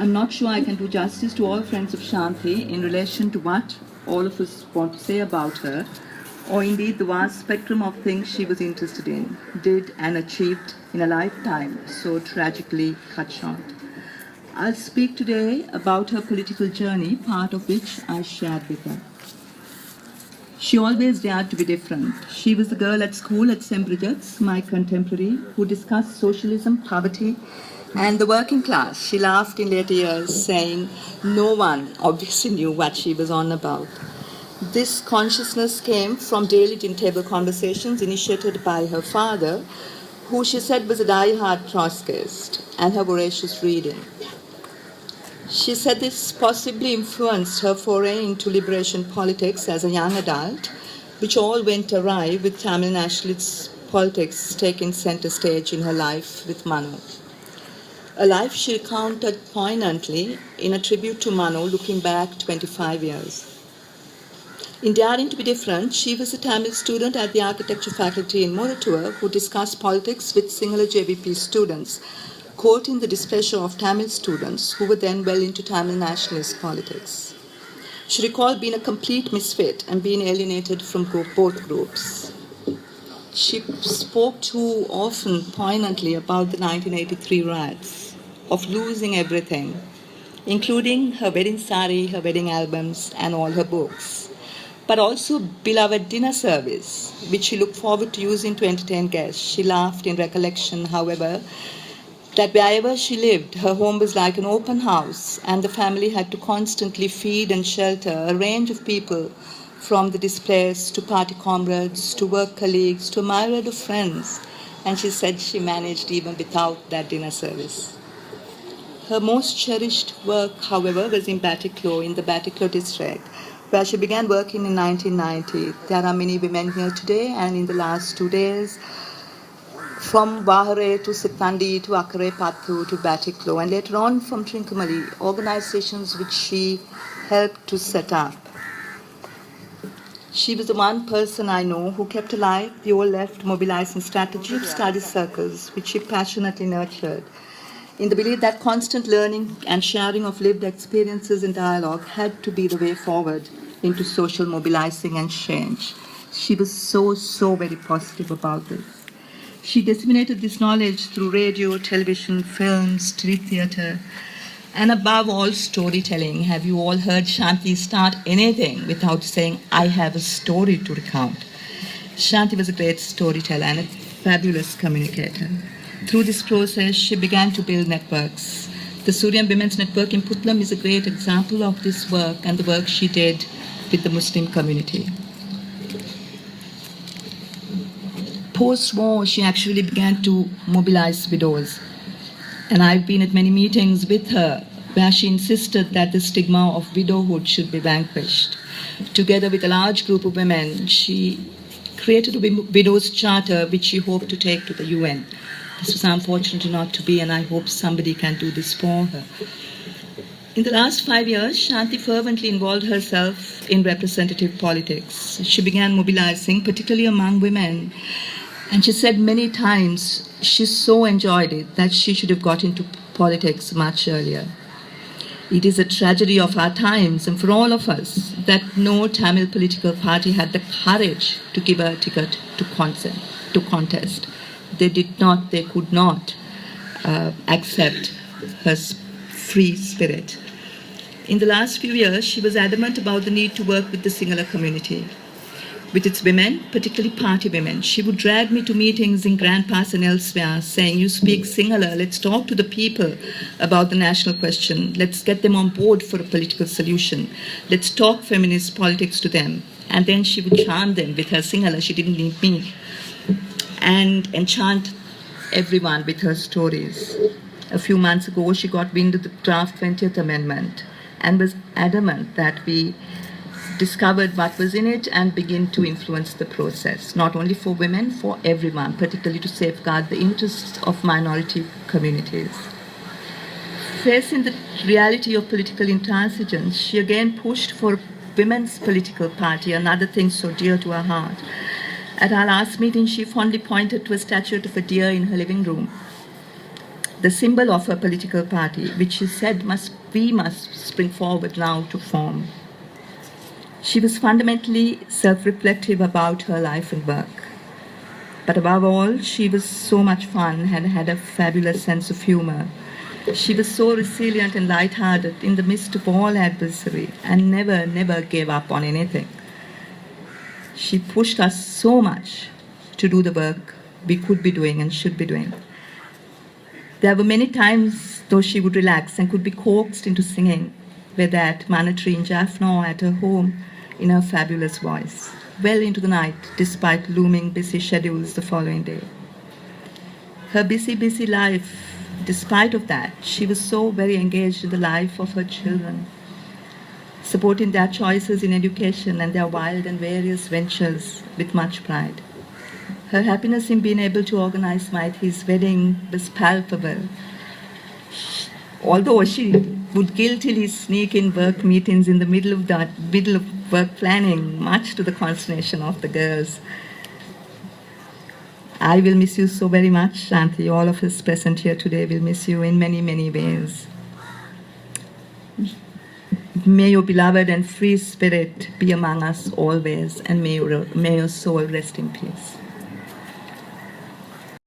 I'm not sure I can do justice to all friends of Shanthi in relation to what all of us want to say about her, or indeed the vast spectrum of things she was interested in, did and achieved in a lifetime so tragically cut short. I'll speak today about her political journey, part of which I shared with her. She always dared to be different. She was the girl at school at St. Bridget's, my contemporary, who discussed socialism, poverty, and the working class. She laughed in later years, saying no one obviously knew what she was on about. This consciousness came from daily dinner table conversations initiated by her father, who she said was a die-hard Trotskyist, and her voracious reading. She said this possibly influenced her foray into liberation politics as a young adult, which all went awry with Tamil nationalist politics taking center stage in her life with Manu. A life she recounted poignantly in a tribute to Manu looking back 25 years. In daring to be different, she was a Tamil student at the architecture faculty in Moratuwa who discussed politics with Sinhala JVP students, quoting the displeasure of Tamil students who were then well into Tamil nationalist politics. She recalled being a complete misfit and being alienated from both groups. She spoke too often poignantly about the 1983 riots, of losing everything, including her wedding sari, her wedding albums, and all her books, but also beloved dinner service, which she looked forward to using to entertain guests. She laughed in recollection, however, that wherever she lived, her home was like an open house, and the family had to constantly feed and shelter a range of people, from the displaced to party comrades to work colleagues to a myriad of friends, and she said she managed even without that dinner service. Her most cherished work, however, was in Batiklo, in the Batiklo district, where she began working in 1990. There are many women here today, and in the last 2 days, from Bahare to Sitandi to Akare Pathu to Batiklo, and later on from Trincomalee, organizations which she helped to set up. She was the one person I know who kept alive the old left mobilizing strategy of study circles, which she passionately nurtured, in the belief that constant learning and sharing of lived experiences and dialogue had to be the way forward into social mobilizing and change. She was so very positive about this. She disseminated this knowledge through radio, television, films, street theatre, and above all, storytelling. Have you all heard Shanthi start anything without saying, I have a story to recount? Shanthi was a great storyteller and a fabulous communicator. Through this process, she began to build networks. The Suryan Women's Network in Putlam is a great example of this work and the work she did with the Muslim community. Post-war, she actually began to mobilize widows. And I've been at many meetings with her where she insisted that the stigma of widowhood should be vanquished. Together with a large group of women, she created a Widows' Charter which she hoped to take to the UN. This was unfortunately not to be, and I hope somebody can do this for her. In the last 5 years, Shanthi fervently involved herself in representative politics. She began mobilizing, particularly among women, and she said many times she so enjoyed it that she should have got into politics much earlier. It is a tragedy of our times and for all of us that no Tamil political party had the courage to give her a ticket to contest. They could not accept her free spirit. In the last few years, she was adamant about the need to work with the Sinhala community, with its women, particularly party women. She would drag me to meetings in Grand Pass and elsewhere, saying, you speak Sinhala, let's talk to the people about the national question. Let's get them on board for a political solution. Let's talk feminist politics to them. And then she would chant them with her Sinhala. She didn't need me. And enchant everyone with her stories. A few months ago, she got wind of the draft 20th Amendment and was adamant that we discovered what was in it and begin to influence the process, not only for women, for everyone, particularly to safeguard the interests of minority communities. Facing the reality of political intransigence, she again pushed for a women's political party, another thing so dear to her heart. At our last meeting, she fondly pointed to a statue of a deer in her living room. the symbol of her political party, which she said we must spring forward now to form. She was fundamentally self-reflective about her life and work. But above all, she was so much fun and had a fabulous sense of humor. She was so resilient and light-hearted in the midst of all adversity and never gave up on anything. She pushed us so much to do the work we could be doing and should be doing. There were many times, though, she would relax and could be coaxed into singing, whether at Manatri in Jaffna or at her home, in her fabulous voice, well into the night, despite looming busy schedules the following day. Her busy life, despite of that, she was so very engaged in the life of her children, supporting their choices in education and their wild and various ventures with much pride. Her happiness in being able to organize Maithi's wedding was palpable. Although she would guiltily sneak in work meetings in the middle of work planning, much to the consternation of the girls. I will miss you so very much, Shanthi. All of us present here today will miss you in many ways. May your beloved and free spirit be among us always, and may your soul rest in peace.